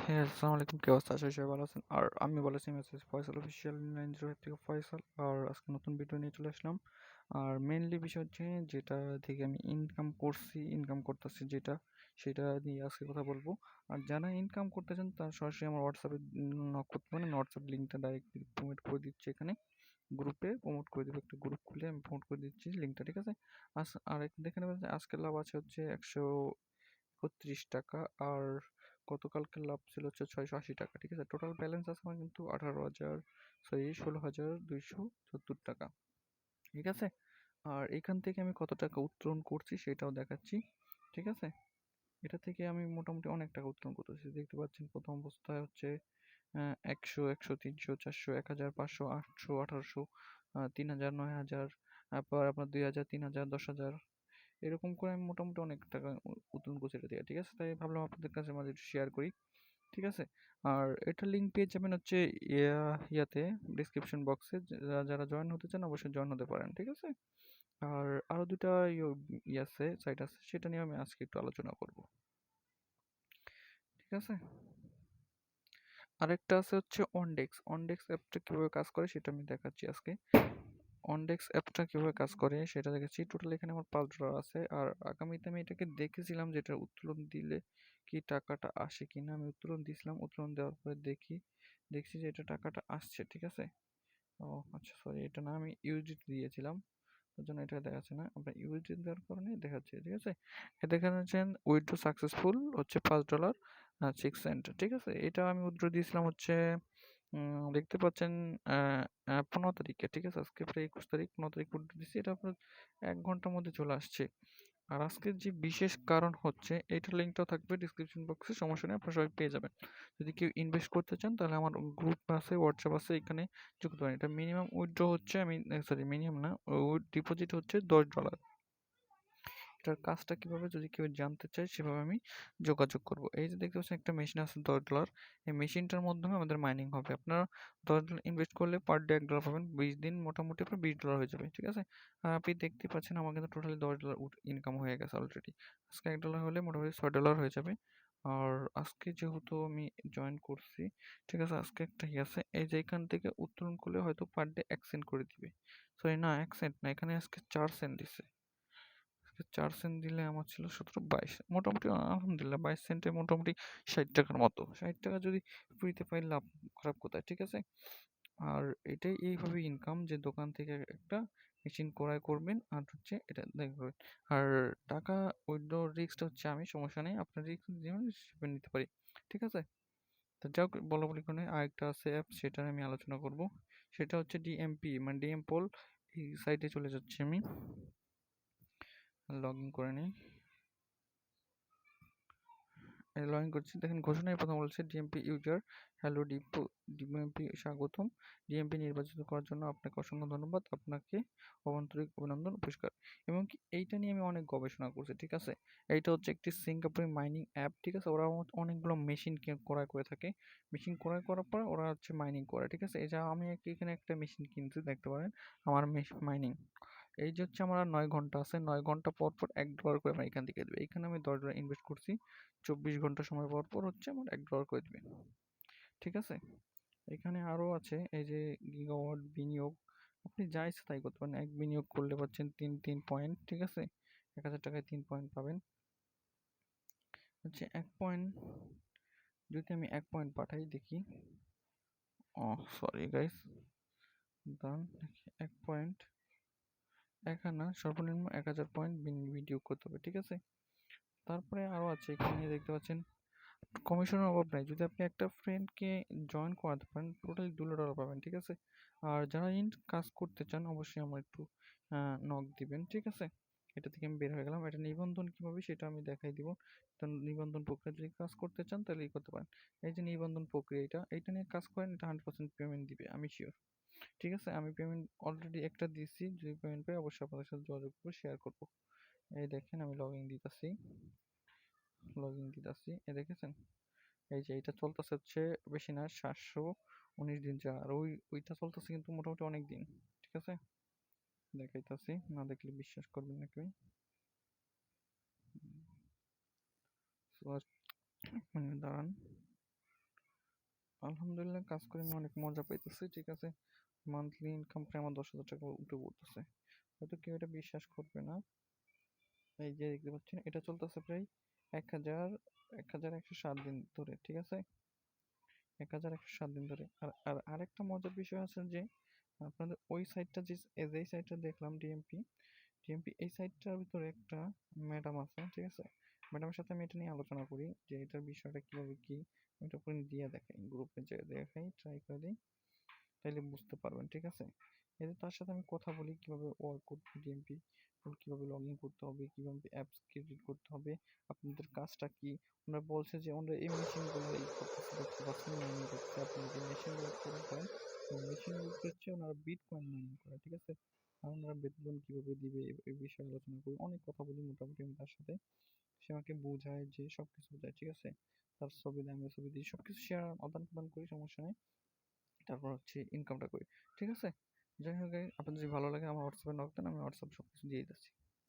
হ্যাঁ, আসসালামু আলাইকুম। কি অবস্থা? আশা করি সবাই ভালো আছেন। আর আমি বলেছি মেসেজ ফয়সাল অফিসিয়াল 908 থেকে ফয়সাল। আর আজকে নতুন ভিডিও নিয়ে চলে আসলাম। আর মেইনলি বিষয় হচ্ছে যেটা থেকে আমি ইনকাম করতেছি যেটা, সেটা নিয়ে আজকে কথা বলবো। আর যারা ইনকাম করতে চান তারা সরাসরি আমার হোয়াটসঅ্যাপে নক করতে পারেন। হোয়াটসঅ্যাপ লিঙ্কটা ডাইরেক্টলি প্রমোট করে দিচ্ছি এখানে। গ্রুপে প্রমোট করে দেবো, একটা গ্রুপ খুলে আমি প্রমোট করে দিচ্ছি লিঙ্কটা, ঠিক আছে? আর দেখে নেবেন যে আজকের লাভ আছে হচ্ছে 131 টাকা। আর গতকালকের লাভ ছিল হচ্ছে 680 টাকা, ঠিক আছে? টোটাল ব্যালেন্স আছে আমার কিন্তু 16,274 টাকা, ঠিক আছে? আর এখান থেকে আমি কত টাকা উত্তোলন করছি সেটাও দেখাচ্ছি, ঠিক আছে? এটা থেকে আমি মোটামুটি অনেক টাকা উত্তোলন করতেছি। দেখতে পাচ্ছেন প্রথম অবস্থায় হচ্ছে 100, 100, 300, 400, 1000, 500, 800, 1800, 3000, 9000, তারপর আপনার 2000, 3000, 10,000, এরকম করে আমি মোটামুটি অনেক টাকা উত্তোলন করছি এটা দিয়ে, ঠিক আছে? তাই ভাবলাম আপনাদের কাছে মাঝে একটু শেয়ার করি, ঠিক আছে? আর এটার লিঙ্ক পেয়ে যাবেন হচ্ছে ইয়াতে ডিসক্রিপশন বক্সে। যারা জয়েন হতে চান অবশ্যই জয়েন হতে পারেন, ঠিক আছে? আর আরো দুটা আছে, সাইট আছে, সেটা নিয়ে আমি আজকে একটু আলোচনা করব, ঠিক আছে? আরেকটা আছে হচ্ছে অনডেক্স। অনডেক্স অ্যাপটা কিভাবে কাজ করে সেটা আমি দেখাচ্ছি আজকে। অনডেক্স অ্যাপটা কিভাবে কাজ করে সেটা দেখেছি। টোটাল এখানে আমার $5 আছে। আর আগামীতে আমি এটাকে দেখেছিলাম যে এটা উত্তোলন দিলে কি টাকাটা আসে কিনা। আমি উত্তোলন দিয়েছিলাম, উত্তোলন দেওয়ার পরে দেখছি যে এটা টাকাটা আসছে, ঠিক আছে? ও আচ্ছা, সরি, এটা না, আমি ইউজিট দিয়েছিলাম, ওর জন্য এটা দেখাচ্ছে না। আপনার ইউজিট দেওয়ার কারণে দেখাচ্ছে, ঠিক আছে? এটা দেখে নিচ্ছেন উইথড্র সাকসেসফুল হচ্ছে $5.06, ঠিক আছে? এটা আমি উইথড্র দিয়েছিলাম হচ্ছে দেখতে পাচ্ছেন 15 তারিখে, ঠিক আছে? আজকে প্রায় 21 তারিখ, 15 তারিখ উইথড্র দিচ্ছি। এটা আপনার 1 ঘন্টার মধ্যে চলে আসছে। আর আজকের যে বিশেষ কারণ হচ্ছে, এইটার লিঙ্কটাও থাকবে ডিসক্রিপশন বক্সে, সমস্যা নেই, আপনারা সবাই পেয়ে যাবেন। যদি কেউ ইনভেস্ট করতে চান তাহলে আমার গ্রুপ আছে, হোয়াটসঅ্যাপ আছে, এখানে যুক্ত করেন। এটা মিনিমাম উইথড্র হচ্ছে, আমি সরি মিনিমাম না, ডিপোজিট হচ্ছে $10। এটার কাজটা কিভাবে যদি কেউ জানতে চায় সেভাবে আমি যোগাযোগ করব। এই যে দেখতে পাচ্ছেন একটা মেশিন আছে $10, এই মেশিনটার মাধ্যমে আমাদের মাইনিং হবে। আপনারা $10 ইনভেস্ট করলে পার ডে $1 পাবেন, 20 দিন মোটামুটি আপনার $20 হয়ে যাবে, ঠিক আছে? আর আপনি দেখতে পাচ্ছেন আমার কিন্তু টোটালি $10 ইনকাম হয়ে গেছে অলরেডি। আজকে $1 হলে মোটামুটি $6 হয়ে যাবে। আর আজকে যেহেতু আমি জয়েন করছি, ঠিক আছে, আজকে একটা আছে, এই যে এখান থেকে উত্তোলন করলে হয়তো পার ডে 1 সেন্ট করে দিবে। সরি না, 1 সেন্ট না, এখানে আজকে 4 সেন্ট দিছে। 4 সেন্ট দিলে আমার ছিল 17, 22, মোটামুটি আলহামদুলিল্লাহ 22 সেন্টে মোটামুটি 60 টাকার মতো। 60 টাকা যদি ফ্রিতে পাই, লাভ খারাপ কোথায়, ঠিক আছে? আর এটাই এইভাবে ইনকাম, যে দোকান থেকে একটা মেশিন ক্রয় করবেন আর হচ্ছে এটা দেখবেন। আর টাকা উইথড্র রিস্কটা হচ্ছে আমি, সমস্যা নেই, আপনার রিস্ক যেমন সেভাবে নিতে পারি, ঠিক আছে? তো যাই হোক, বলা বলি করে আরেকটা আছে অ্যাপ, সেটা আমি আলোচনা করব। সেটা হচ্ছে ডিএমপি, মানে ডিএম পোল। এই সাইটে চলে যাচ্ছি আমি, লগ ইন করে নিই। লগ ইন করছি, দেখেন ঘোষণায় প্রথম বলছে ডিএমপি ইউজার, হ্যালো ডিএমপি স্বাগতম। ডিএমপি নির্বাচিত করার জন্য আপনাকে অসংখ্য ধন্যবাদ, আপনাকে অভ্যন্তরিক অভিনন্দন পুরস্কার। এবং কি এইটা নিয়ে আমি অনেক গবেষণা করছি, ঠিক আছে? এইটা হচ্ছে একটি সিঙ্গাপুরি মাইনিং অ্যাপ, ঠিক আছে? ওরা অনেকগুলো মেশিন ক্রয় করে থাকে। মেশিন ক্রয় করার পর ওরা হচ্ছে মাইনিং করে, ঠিক আছে? এই যে আমি এখানে একটা মেশিন কিনছি, দেখতে পারেন আমার মাইনিং। এই যে হচ্ছে আমার 9 ঘন্টা আছে, 9 ঘন্টা পর পর $1 করে আমার এখান থেকে দেবে। এখানে আমি $10 ইনভেস্ট করছি, 24 ঘন্টা সময় পর পর হচ্ছে আমার $1 করে দিবে, ঠিক আছে? এখানে আরো আছে, এই যে গিগাওয়াট বিনিয়োগ, আপনি যা ইচ্ছা তাই করতে পারেন। এক বিনিয়োগ করলে পাচ্ছেন 3 পয়েন্ট, ঠিক আছে? 1000 টাকায় 3 পয়েন্ট পাবেন, হচ্ছে 1 পয়েন্ট। যদি আমি 1 পয়েন্ট পাঠাই দেখি, ও সরি গাইস, দাঁড়ান দেখি, 1 পয়েন্ট, না, সর্বনিম্ন 1000 পয়েন্ট বিনিয়োগ করতে হবে, ঠিক আছে? তারপরে আরো আছে, এখানে দেখতে পাচ্ছেন কমিশনের অভাব নাই। যদি আপনি একটা ফ্রেন্ডকে জয়েন করাতে পারেন, টোটালি $2 পাবেন, ঠিক আছে? আর যারা কাজ করতে চান অবশ্যই আমার একটু নক দিবেন, ঠিক আছে? এটা থেকে আমি বের হয়ে গেলাম। এটা নিবন্ধন কিভাবে সেটা আমি দেখাই দিব। তো নিবন্ধন প্রক্রিয়া যদি কাজ করতে চান তাহলে এই করতে পারেন। এই যে নিবন্ধন প্রক্রিয়া, এটা নিয়ে কাজ করেন, এটা 100% পেমেন্ট দিবে, আমি শিওর, ঠিক আছে? আমি পেমেন্ট অলরেডি একটা দিয়েছি, যদি পেমেন্ট পাই অবশ্যই আপনাদের সাথে যোগাযোগ করবো, শেয়ার করবো। এই দেখেন আমি লগ ইন দিতেছি, এই দেখেছেন? এই যে এটা চলতেছে হচ্ছে বেশি না, 719 দিন যা। আর ওইটা চলতেছে কিন্তু মোটামুটি অনেক দিন, ঠিক আছে? দেখাইতাছি, না দেখলে বিশ্বাস করবেন না কেউ। So, 1 মিনিট দাঁড়ান। আলহামদুলিল্লাহ, কাজ করে আমি অনেক মজা পাইতেছি। ঠিক আছে, মান্থলি ইনকাম প্রায় আমার 10,000 টাকা উঠে পড়তেছে। হয়তো কেউ এটা বিশ্বাস করবে না। এই যে দেখতে পাচ্ছেন, এটা চলতেছে প্রায় 1107 দিন ধরে। ঠিক আছে, 1107 দিন ধরে। আর আর আরেকটা মজার বিষয় আছে যে আপনাদের ওই সাইটটা, যে সাইটটা দেখলাম ডিএমপি, এই সাইটটার ভিতরে একটা ম্যাডাম আছে। ঠিক আছে, ম্যাডামের সাথে আমি এটা নিয়ে আলোচনা করি যে এটার বিষয়টা কিভাবে কি। আমি এটা করে দিয়ে দেখাই, গ্রুপে যে দেখাই, ট্রাই করে দিই, তাইলে বুঝতে পারবেন। ঠিক আছে, এই যে তার সাথে আমি কথা বলি কিভাবে ওয়ার্ক করতে, ডিএমপি কিভাবে লগ ইন করতে হবে, কিভাবে অ্যাপস ক্রিয়েট করতে হবে, আপনাদের কাজটা কি। ওনারা বলছে যে আমরা এই মেশিনগুলো এই করতেছি, দেখতে পাচ্ছেন মাইনিং করতে। আপনারা যে মেশিনগুলো করে করেন, ওই মেশিনগুলো হচ্ছে ওনারা বিটকয়েন মাইনিং করে। ঠিক আছে, আর ওনারা বেতন কিভাবে দিবে এই বিষয়ে আলোচনা করি, অনেক কথা বলি মোটামুটি আমি তার সাথে। সে আমাকে বোঝায়, যে সবকিছু বোঝায়। ঠিক আছে, তার ছবি দেয়, আমি ছবি দিই, সবকিছু শেয়ার আদান প্রদান করি, সমস্যা নেই। তারপর হচ্ছে ইনকামটা করি। ঠিক আছে, যাই হোক, আপনার যদি ভালো লাগে আমার হোয়াটসঅ্যাপে নক দেন, আমি হোয়াটসঅ্যাপ সবকিছু দিয়ে দিচ্ছি।